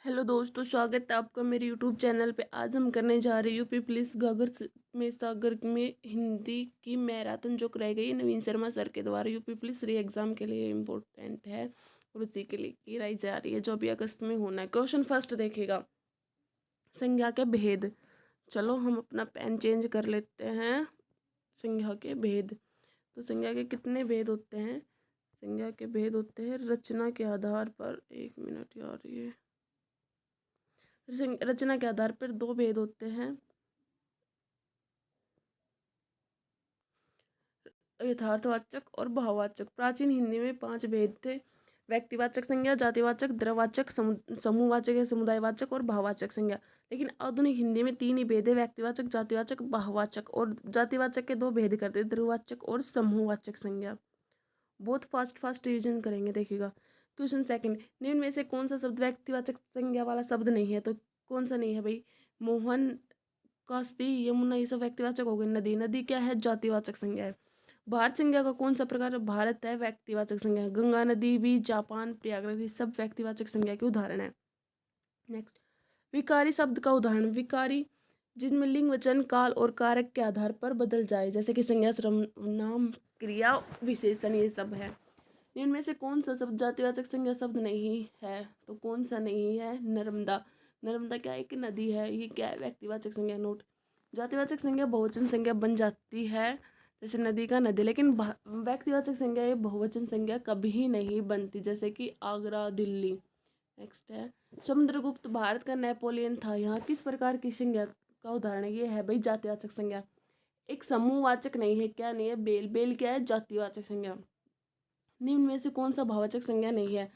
Hello दोस्तों, स्वागत है आपका मेरे यूट्यूब चैनल पे। आज हम करने जा रहे हैं यूपी पुलिस में सागर में हिंदी की मैराथन जो कराई गई है नवीन शर्मा सर के द्वारा। यूपी पुलिस री एग्ज़ाम के लिए इम्पोर्टेंट है और उसी के लिए कराई जा रही है जो अभी अगस्त में होना है। क्वेश्चन फर्स्ट देखिएगा, संज्ञा के भेद। चलो हम अपना पेन चेंज कर लेते हैं। संज्ञा के भेद, तो संज्ञा के कितने भेद होते हैं? संज्ञा के भेद होते हैं रचना के आधार पर। एक मिनट यार, ये रचना के आधार पर दो भेद होते हैं, यथार्थवाचक और भाववाचक। प्राचीन हिंदी में 5 भेद थे: व्यक्तिवाचक संज्ञा, जातिवाचक, द्रवाचक, समूहवाचक या समुदायवाचक और भाववाचक संज्ञा। लेकिन आधुनिक हिंदी में 3 ही भेद है: व्यक्तिवाचक, जातिवाचक, भाववाचक। और जातिवाचक के 2 भेद करते, द्रवाचक और समूहवाचक संज्ञा। बहुत फास्ट रिवीजन करेंगे, देखिएगा। क्वेश्चन सेकंड, निम्न में से कौन सा शब्द व्यक्तिवाचक संज्ञा वाला शब्द नहीं है? तो कौन सा नहीं है भाई? मोहन, कास्ती, यमुना, ये सब व्यक्तिवाचक हो गए। नदी, नदी क्या है? जातिवाचक संज्ञा है। भारत संज्ञा का कौन सा प्रकार है? भारत है व्यक्तिवाचक संज्ञा। गंगा नदी भी, जापान, प्रयागराज, ये सब व्यक्तिवाचक संज्ञा के उदाहरण है। नेक्स्ट, विकारी शब्द का उदाहरण। विकारी जिसमें लिंग, वचन, काल और कारक के आधार पर बदल जाए, जैसे कि संज्ञा, सर्वनाम, क्रिया, विशेषण, ये सब है। इनमें से कौन सा शब्द जातिवाचक संज्ञा शब्द नहीं है? तो कौन सा नहीं है? नर्मदा। नर्मदा क्या है? एक नदी है। ये क्या है? व्यक्तिवाचक संज्ञा। नोट, जातिवाचक संज्ञा बहुवचन संज्ञा बन जाती है, जैसे नदी का नदी, लेकिन व्यक्तिवाचक संज्ञा ये बहुवचन संज्ञा कभी नहीं बनती, जैसे कि आगरा, दिल्ली। नेक्स्ट है, समुद्रगुप्त भारत का नेपोलियन था। यहाँ किस प्रकार की संज्ञा का उदाहरण है? ये है भाई जातिवाचक संज्ञा। एक समूहवाचक नहीं है। क्या नहीं है? बेल। बेल क्या है? जातिवाचक संज्ञा। निम्न में से कौन सा भाववाचक संज्ञा नहीं है?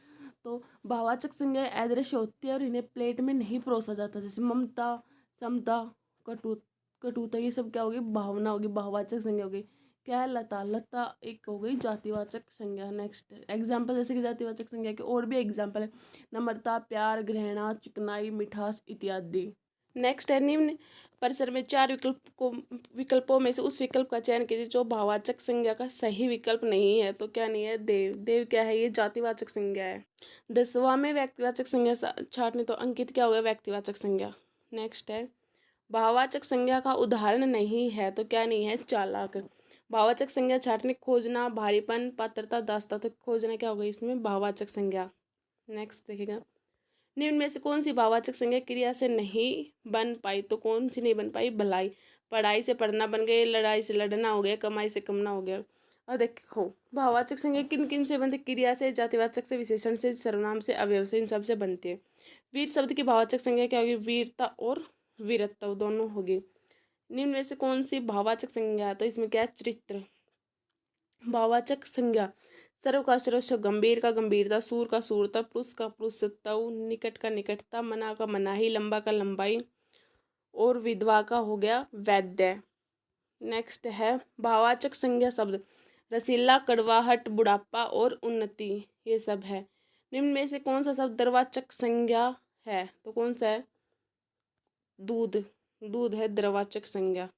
तो भाववाचक संज्ञा अदृश्य होती है और इन्हें प्लेट में नहीं परोसा जाता, जैसे ममता, समता, कटु कटुता, ये सब क्या होगी? भावना होगी, भाववाचक संज्ञा होगी। क्या है? लता। लता एक हो गई जातिवाचक संज्ञा। नेक्स्ट एग्जाम्पल, जैसे कि जातिवाचक संज्ञा के और भी एग्जाम्पल है: नम्रता, प्यार, घृणा, चिकनाई, मिठास इत्यादि। नेक्स्ट है, निम्न परिसर में 4 विकल्पों में से उस विकल्प का चयन कीजिए जो भाववाचक संज्ञा का सही विकल्प नहीं है। तो क्या नहीं है? देव। देव क्या है? ये जातिवाचक संज्ञा है। 10वां में व्यक्तिवाचक संज्ञा छाटनी, तो अंकित क्या हो गया? व्यक्तिवाचक संज्ञा। नेक्स्ट है, भाववाचक संज्ञा का उदाहरण नहीं है, तो क्या नहीं है? चालाक। भाववाचक संज्ञा छाटने, खोजना, भारीपन, पात्रता, दास्ता, तो खोजना क्या होगा इसमें? भाववाचक संज्ञा। नेक्स्ट देखिएगा, निम्न में से कौन सी भाववाचक संज्ञा क्रिया से नहीं बन पाई? तो कौन सी नहीं बन पाई? भलाई। पढ़ाई से पढ़ना बन गए, लड़ाई से लड़ना हो गया, कमाई से कमना हो गया। और देखो, भाववाचक संज्ञा किन किन से बनती? क्रिया से, जातिवाचक से, विशेषण से, सर्वनाम से, अवयव से, इन सब से बनती है। वीर शब्द की भाववाचक संज्ञा क्या होगी? वीरता और वीरत्व दोनों होगी। निम्न में से कौन सी भाववाचक संज्ञा? तो इसमें क्या है? चरित्र। भाववाचक संज्ञा सर्व का सर्वस्व, गंभीर का गंभीरता, सूर का सूरता, पुरुष का पुरुषत्व, निकट का निकटता, मना का मनाही, लंबा का लंबाई और विधवा का हो गया वैद्य। नेक्स्ट है, भाववाचक संज्ञा शब्द रसीला, कड़वाहट, बुढ़ापा और उन्नति, ये सब है। निम्न में से कौन सा शब्द द्रवाचक संज्ञा है? तो कौन सा है? दूध। दूध है द्रवाचक संज्ञा।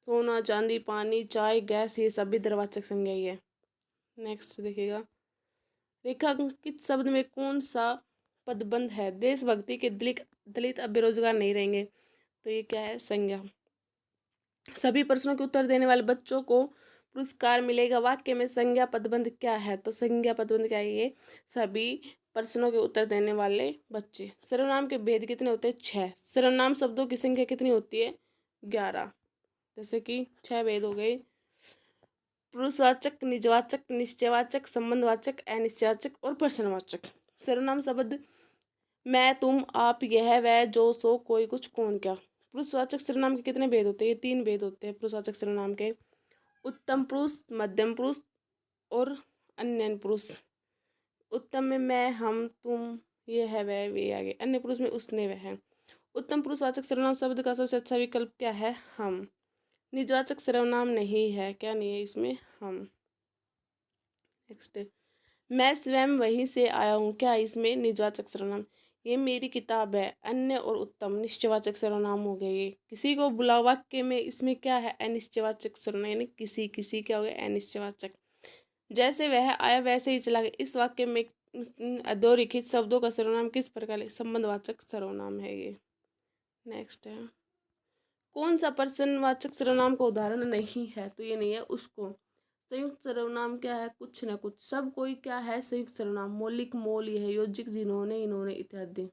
सोना, चांदी, पानी, चाय, गैस, ये सब भी द्रवाचक संज्ञा ही है। नेक्स्ट देखिएगा, रेखांकित शब्द में कौन सा पदबंध है? देशभक्ति के दलित दलित अब बेरोजगार नहीं रहेंगे, तो ये क्या है? संज्ञा। सभी प्रश्नों के उत्तर देने वाले बच्चों को पुरस्कार मिलेगा। वाक्य में संज्ञा पदबंध क्या है? तो संज्ञा पदबंध क्या है? ये सभी प्रश्नों के उत्तर देने वाले बच्चे। सर्वनाम के भेद कितने होते हैं? 6। सर्वनाम शब्दों की संख्या कितनी होती है? 11। जैसे कि 6 भेद हो गए: पुरुषवाचक, निजवाचक, निश्चयवाचक, संबंधवाचक, अनिश्चयवाचक और प्रश्नवाचक। सर्वनाम शब्द मैं, तुम, आप, यह, वह, जो, सो, कोई, कुछ, कौन, क्या। पुरुषवाचक सर्वनाम के कितने भेद होते हैं? ये 3 भेद होते हैं पुरुषवाचक सर्वनाम के: उत्तम पुरुष, मध्यम पुरुष और अन्य पुरुष। उत्तम में मैं, हम, तुम, ये है, वह, वे, आगे। अन्य पुरुष में उसने, वह। उत्तम पुरुषवाचक सर्वनाम शब्द का सबसे अच्छा विकल्प क्या है? हम। निजवाचक सर्वनाम नहीं है। क्या नहीं है इसमें? हम। नेक्स्ट, मैं स्वयं वहीं से आया हूँ, क्या इसमें? निजवाचक सर्वनाम। ये मेरी किताब है, अन्य और उत्तम निश्चयवाचक सर्वनाम हो गए। ये किसी को बुलाओ, वाक्य में इसमें क्या है? अनिश्चयवाचक सर्वनाम, यानी किसी। किसी क्या हो गया? अनिश्चयवाचक। जैसे वह आया वैसे ही चला गया, इस वाक्य में अधोरेखित शब्दों का सर्वनाम किस प्रकार संबंधवाचक सर्वनाम है ये। नेक्स्ट है, कौन सा प्रश्नवाचक सर्वनाम का उदाहरण नहीं है, तो ये नहीं है उसको। संयुक्त सर्वनाम क्या है, कुछ न कुछ, सब कोई क्या है संयुक्त सर्वनाम, मौलिक मोल, यह योजिक जिन्होंने इन्होंने इत्यादि।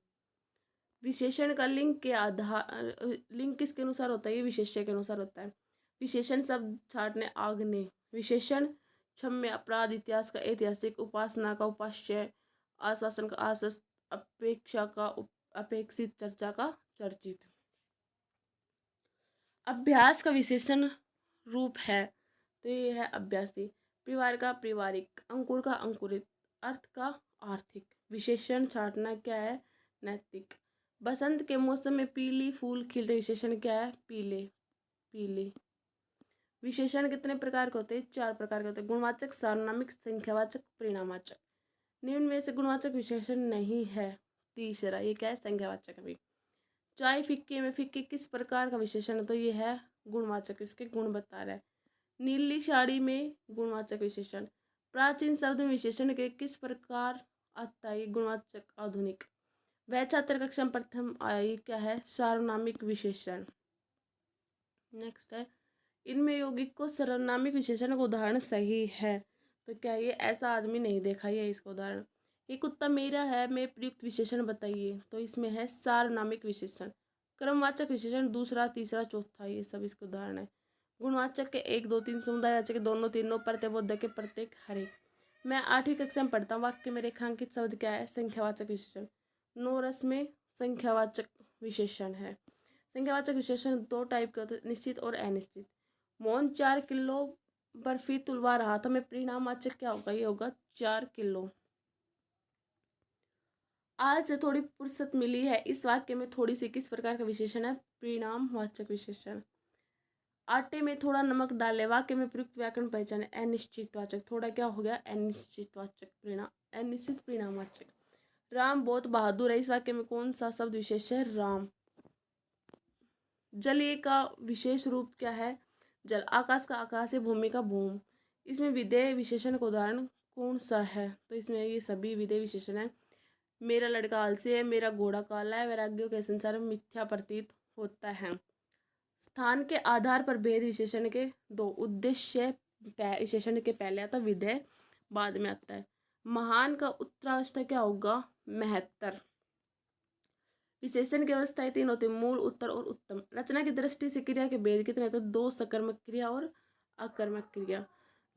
विशेषण का लिंग के आधार, लिंग किसके अनुसार होता है, ये विशेष्य के अनुसार होता है। विशेषण शब्द छाटने आग्ने, विशेषण क्षम्य, अपराध, इतिहास का ऐतिहासिक, उपासना का उपास्य, आशासन का आशस्त, अपेक्षा का अपेक्षित, चर्चा का चर्चित। अभ्यास का विशेषण रूप है, तो ये है अभ्यासी। परिवार का पारिवारिक, अंकुर का अंकुरित, अर्थ का आर्थिक। विशेषण छाटना क्या है, नैतिक। बसंत के मौसम में पीली फूल खिलते, विशेषण क्या है, पीले पीले। विशेषण कितने प्रकार के होते हैं, 4 प्रकार के होते हैं, गुणवाचक, सार्वनामिक, संख्यावाचक, परिणामवाचक। निम्न में से गुणवाचक विशेषण नहीं है, तीसरा ये क्या है, संख्यावाचक। अभी चाय फिक्के में फिक्के किस प्रकार का विशेषण है, तो ये है गुणवाचक, इसके गुण बता रहा है। नीली साड़ी में गुणवाचक विशेषण। प्राचीन शब्द में विशेषण के किस प्रकार आता है, गुणवाचक, आधुनिक। वह छात्र कक्षा में प्रथम आई, क्या है, सार्वनामिक विशेषण। नेक्स्ट है, इनमें यौगिक को सार्वनामिक विशेषण का उदाहरण सही है, तो क्या ये ऐसा आदमी नहीं देखा, ये इसका उदाहरण। ये कुत्ता मेरा है में प्रयुक्त विशेषण बताइए, तो इसमें है सार्वनामिक विशेषण। क्रमवाचक विशेषण दूसरा, तीसरा, चौथा, ये सब इसके उदाहरण है। गुणवाचक के 1, 2, 3, समुदायवाचक के दोनों, तीनों, प्रत्ययबोधक के प्रत्येक, हर एक। मैं 8वीं कक्षा में पढ़ता हूँ, वाक्य में रेखांकित शब्द क्या है, संख्यावाचक विशेषण। नोरस में संख्यावाचक विशेषण है। संख्यावाचक विशेषण 2 टाइप के होते हैं, निश्चित और अनिश्चित। मोहन 4 किलो बर्फी तुलवा रहा था, में परिणामवाचक क्या होगा, ये होगा 4 किलो। आज से थोड़ी फुर्सत मिली है, इस वाक्य में थोड़ी सी किस प्रकार का विशेषण है, परिणामवाचक विशेषण। आटे में थोड़ा नमक डाले, वाक्य में प्रयुक्त व्याकरण पहचाने, अनिश्चितवाचक। थोड़ा क्या हो गया, अनिश्चितवाचक, परिणाम, अनिश्चित परिणामवाचक। राम बहुत बहादुर है, इस वाक्य में कौन सा शब्द विशेष है, राम। जलीय का विशेष रूप क्या है, जल। आकाश का आकाश है, भूमि का भूम। इसमें विधेय विशेषण का उदाहरण कौन सा है, तो इसमें ये सभी विधेय विशेषण है। मेरा लड़का आलसी है, मेरा घोड़ा काला है, वैराग्यों के संसार में मिथ्या प्रतीत होता है। स्थान के आधार पर भेद विशेषण के 2, उद्देश्य विशेषण के पहले आता, विधेय बाद में आता है। महान का उत्तरावस्था क्या होगा, महत्तर। विशेषण की अवस्थाएं 3 होती, मूल, उत्तर और उत्तम। रचना की दृष्टि से क्रिया के भेद कितने, तो 2, सकर्मक क्रिया और अकर्मक क्रिया।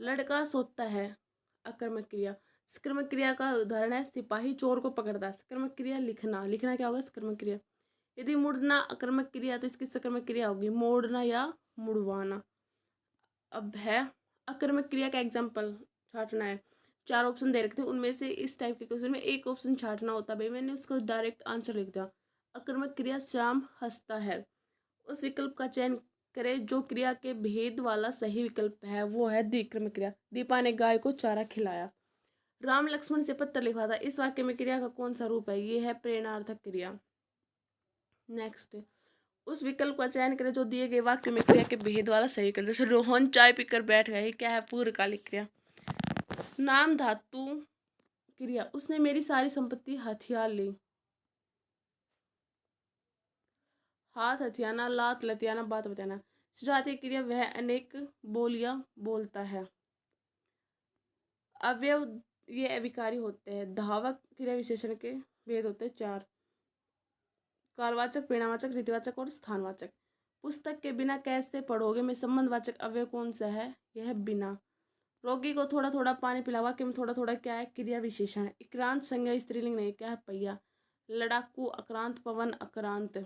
लड़का सोता है, अकर्मक क्रिया। सकर्मक क्रिया का उदाहरण है, सिपाही चोर को पकड़ता है। सकर्मक क्रिया, लिखना, लिखना क्या होगा, सकर्मक क्रिया। यदि मुड़ना अकर्मक क्रिया, तो इसकी सकर्मक क्रिया होगी मोड़ना या मुड़वाना। अब है अकर्मक क्रिया का एग्जाम्पल छाटना है। 4 ऑप्शन दे रखे थे, उनमें से इस टाइप के क्वेश्चन में एक ऑप्शन छाटना होता भाई, मैंने उसको डायरेक्ट आंसर लिख दिया। अकर्मक क्रिया, श्याम हंसता है। उस विकल्प का चयन करें जो क्रिया के भेद वाला सही विकल्प है, वो है द्विक्रम क्रिया। दीपा ने गाय को चारा खिलाया। राम लक्ष्मण से पत्र लिखवा था, इस वाक्य में क्रिया का कौन सा रूप है, ये है प्रेरणार्थक क्रिया। नेक्स्ट, उस विकल्प का चयन करें जो दिए गए वाक्य में क्रिया के भेद वाला सही विकल्प। जैसे रोहन चाय पीकर बैठ गए, क्या है, पूर्वकालिक क्रिया। नाम धातु क्रिया, उसने मेरी सारी संपत्ति हथिया ली। हाथ हथियाना, लात लतियाना, बात बताना। सजातीय क्रिया, वह अनेक बोलियां बोलता है। अवयव ये अविकारी होते हैं। धावक क्रिया विशेषण के भेद होते हैं 4, कालवाचक, परिणामवाचक, रीतिवाचक और स्थानवाचक। पुस्तक के बिना कैसे पढ़ोगे में संबंधवाचक अवयव कौन सा है, यह है बिना। रोगी को थोड़ा थोड़ा पानी पिला, वाक्य में थोड़ा थोड़ा क्या है, क्रिया विशेषण है। इक्रांत संज्ञा स्त्रीलिंग नहीं, क्या है, पहिया। लड़ाकू अक्रांत, पवन अक्रांत।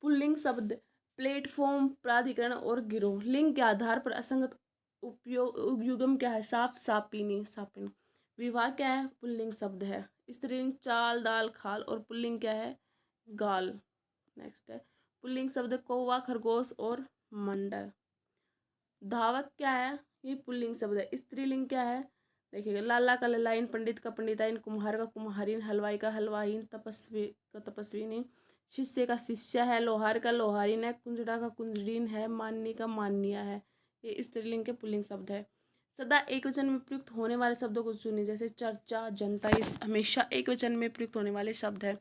पुल्लिंग शब्द प्लेटफॉर्म, प्राधिकरण और गिरोह। लिंग के आधार पर असंगत उपयोग युगम क्या है, साफ, सापिनी, सापिन। विवाह क्या है, पुल्लिंग शब्द है। स्त्रीलिंग चाल, दाल, खाल और पुल्लिंग क्या है, गाल। नेक्स्ट है पुल्लिंग शब्द कौवा, खरगोश और मंडल। धावक क्या है, ये पुल्लिंग शब्द है। स्त्रीलिंग क्या है, देखिएगा, लाला का ललाइन, पंडित का पंडिताइन, कुम्हार का कुम्हारिन, हलवाई का हलवाइन, तपस्वी का तपस्विनी। शिष्य का शिष्य है, लोहार का लोहारिन है, कुंजड़ा का कुंजड़ीन है, माननी का मान्या है। ये स्त्रीलिंग के पुल्लिंग शब्द है। सदा एक वचन में प्रयुक्त होने वाले शब्दों को चुनिए, जैसे चर्चा, जनता, ये हमेशा एक वचन में प्रयुक्त होने वाले शब्द है।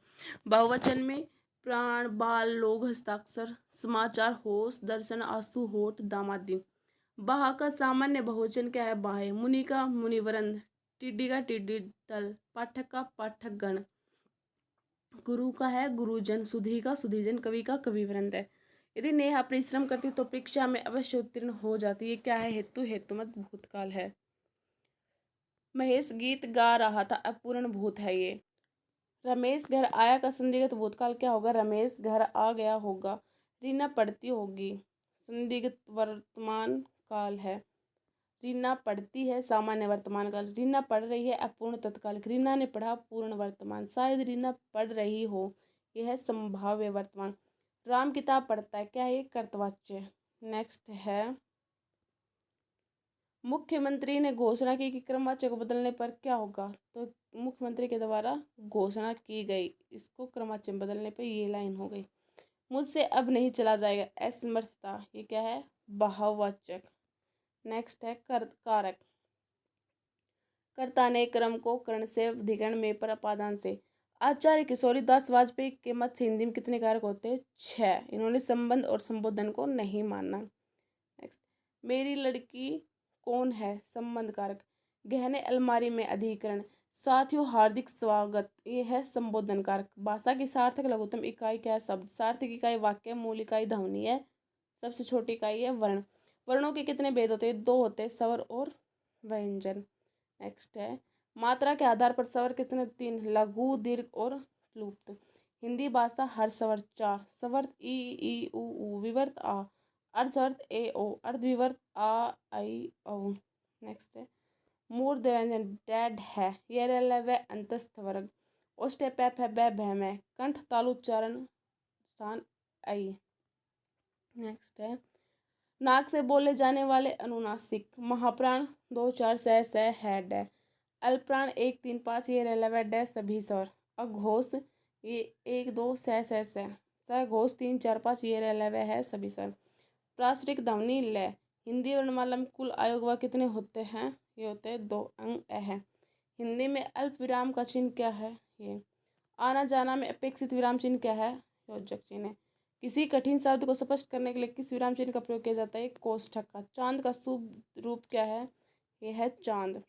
बहुवचन में प्राण, बाल, लोग, हस्ताक्षर, समाचार, होश, दर्शन, आंसू, होठ, दामादी। बहा का सामान्य बहुवचन क्या है? बाहे। मुनि का मुनिवरंद, टिड्डी का टिड्डी दल, पाठक का पाठक गण, गुरु का है गुरुजन, सुधी का सुधीजन, कवि का कविवृंद है। यदि नेहा परिश्रम करती तो परीक्षा में अवश्य उत्तीर्ण हो जाती। ये क्या है? हेतु, हेतुमत भूतकाल है। महेश गीत गा रहा था, अपूर्ण भूत है ये। रमेश घर आया का संदिग्ध भूतकाल क्या होगा? रमेश घर आ गया होगा। रीना पढ़ती होगी, संदिग्ध वर्तमान काल है। रीना पढ़ती है, सामान्य वर्तमान काल। रीना पढ़ रही है, अपूर्ण तत्काल। रीना ने पढ़ा, पूर्ण वर्तमान। शायद रीना पढ़ रही हो, यह है संभाव्य वर्तमान। राम किताब पढ़ता है, क्या है ये? कर्तवाच्य। नेक्स्ट है, मुख्यमंत्री ने घोषणा की कि क्रमवाच्य को बदलने पर क्या होगा? तो मुख्यमंत्री के द्वारा घोषणा की गई, इसको क्रमवाच्य में बदलने पर ये लाइन हो गई। मुझसे अब नहीं चला जाएगा, असमर्थता, ये क्या है? भाववाचक। नेक्स्ट है कारक। कर्ता ने क्रम को कर्ण से, अधिकरण में पर, अपादान से। आचार्य किशोरी दास वाजपेयी के मत से हिंदी में कितने कारक होते हैं? 6। इन्होंने संबंध और संबोधन को नहीं माना। नेक्स्ट, मेरी लड़की कौन है? संबंध कारक। गहने अलमारी में, अधिकरण। साथियों हार्दिक स्वागत, ये है संबोधन कारक। भाषा की सार्थक लघुत्तम इकाई क्या है? शब्द। सार्थक इकाई वाक्य, मूल इकाई ध्वनि है, सबसे छोटी इकाई है वर्ण। वर्णों के कितने भेद होते हैं? 2 होते हैं, स्वर और व्यंजन। नेक्स्ट है, मात्रा के आधार पर स्वर कितने? 3, लघु, दीर्घ और लुप्त। हिंदी भाषा हर स्वर 4। स्वर्त ई उ ऊ, विवर्त आ, अर्धस्वर्त ए ओ, अर्धविवर्त आ आई औ। नेक्स्ट है, मूर्ध व्यंजन डैड है, ये व अंतस्थ वर्ग। ओष्ठ पैप है, बै भैम है, कंठ तालु उच्चारण स्थान आई। नेक्स्ट है, नाक से बोले जाने वाले अनुनासिक। महाप्राण 2, 4, स हेड है। अल्पप्राण 1, 3, 5, ये रेलवे डे सभी स्वर। अघोष ये 1, 2 स सघोष 3, 4, 5, ये रेलवे है सभी स्वर। प्रासरिक ध्वनि ल। हिंदी वर्णमाला में कुल आयोग व कितने होते हैं? ये होते हैं 2 अंग है। हिंदी में अल्प विराम का चिन्ह क्या है? ये। आना जाना में अपेक्षित विराम चिन्ह क्या है? योजक चिन्ह है। किसी कठिन शब्द को स्पष्ट करने के लिए किस विराम चिन्ह का प्रयोग किया जाता है? कोष्ठक का। चांद का शुभ रूप क्या है? यह है चांद।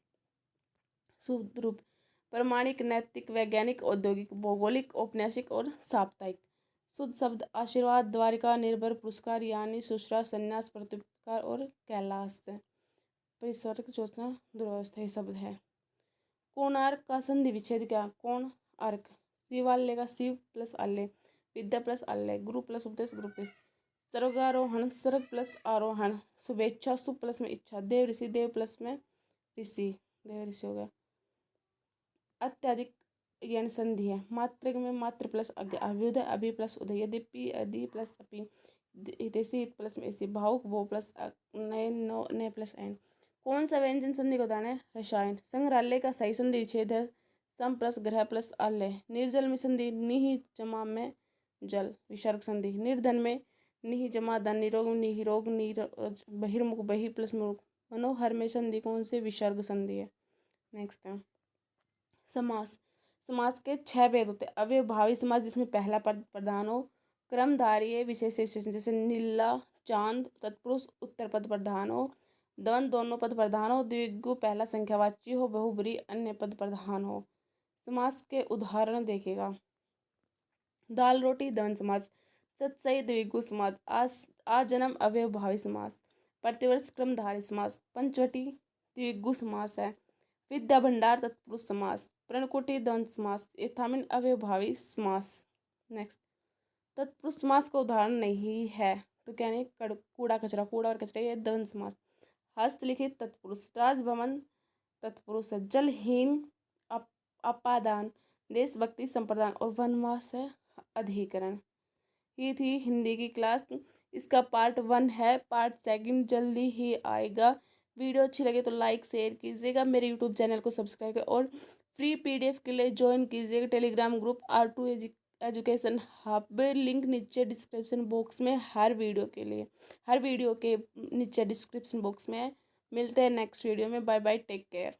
शुभ रूप प्रामाणिक, नैतिक, वैज्ञानिक, औद्योगिक, भौगोलिक, औपन्यासिक और साप्ताहिक। शुद्ध शब्द आशीर्वाद, द्वारिका, निर्भर, पुरस्कार, यानी, सुश्रा, संन्यास, प्रत्युपकार और कैलाश। परिस्वर्ग, ज्योत्सना, दुर्वस्था, ये शब्द है। कोणार्क का संधि विच्छेद क्या? कोण अर्क। शिवालय का शिव प्लस आल्य, विद्या प्लस आल्य, गुरु प्लस उपदेश, गुरु प्लस स्वर्गारोहण, स्वर्ग प्लस आरोहण, शुभेच्छा, शुभ प्लस में इच्छा, देव ऋषि, देव प्लस में ऋषि, देव ऋषि हो गया। अत्यधिक यण संधि है। मात्रक में मात्र प्लस अभ्युदय, अभि प्लस उदय, यद्यपि, यदि प्लस अपि, हितैषी, हित प्लस में ऐसी, भावुक, वो प्लस नए, नो, ने प्लस एन। कौन सा व्यंजन संधि का उदाहरण है? रसायन। संग्रहालय का सही संधि विच्छेद है सम प्लस ग्रह प्लस आलय। निर्जल में संधि निहि जमा में जल, विसर्ग संधि। निर्धन में निहि जमा धन, निरोग में निरोग, बहिर्मुख बहि प्लस मुख। मनोहर में संधि कौन से? विसर्ग संधि है। नेक्स्ट है, समास। समास के 6 भेद होते हैं। अव्ययभावी समास, जिसमें पहला पद प्रधान हो। क्रमधारीय विशेष विशेषण, जैसे नीला, चांद, तत्पुरुष, उत्तर पद प्रधान हो। द्वंद्व, दोनों पद प्रधान हो। द्विगु, पहला संख्यावाची हो। बहुब्री, अन्य पद प्रधान हो। समास के उदाहरण देखेगा। दाल रोटी द्वंद्व समास। तत्सई द्विगु समास। आजन्म अव्ययभावी समास। प्रतिवर्ष क्रमधारी समास। पंचवटी द्विगु समास है। विद्या भंडार तत्पुरुष समास। प्रणकुटी द्वंद्व समास। यथामिन अव्ययभावी समास। नेक्स्ट, तत्पुरुष समास का उदाहरण नहीं है तो क्या नहीं? कूड़ा कचरा, कूड़ा और कचरा, ये द्वंद्व समास। हस्तलिखित तत्पुरुष। राजभवन तत्पुरुष है। जलहीन अपादान। देशभक्ति संप्रदान और वनवास है अधिकरण। ये थी हिंदी की क्लास। इसका पार्ट 1 है, पार्ट 2 जल्दी ही आएगा। वीडियो अच्छी लगे तो लाइक शेयर कीजिएगा, मेरे यूट्यूब चैनल को सब्सक्राइब करें और फ्री पीडीएफ के लिए ज्वाइन कीजिएगा Telegram group R2 education hub. Link नीचे डिस्क्रिप्शन बॉक्स में, हर वीडियो के नीचे डिस्क्रिप्शन बॉक्स में है। मिलते हैं नेक्स्ट वीडियो में। Bye bye, take care.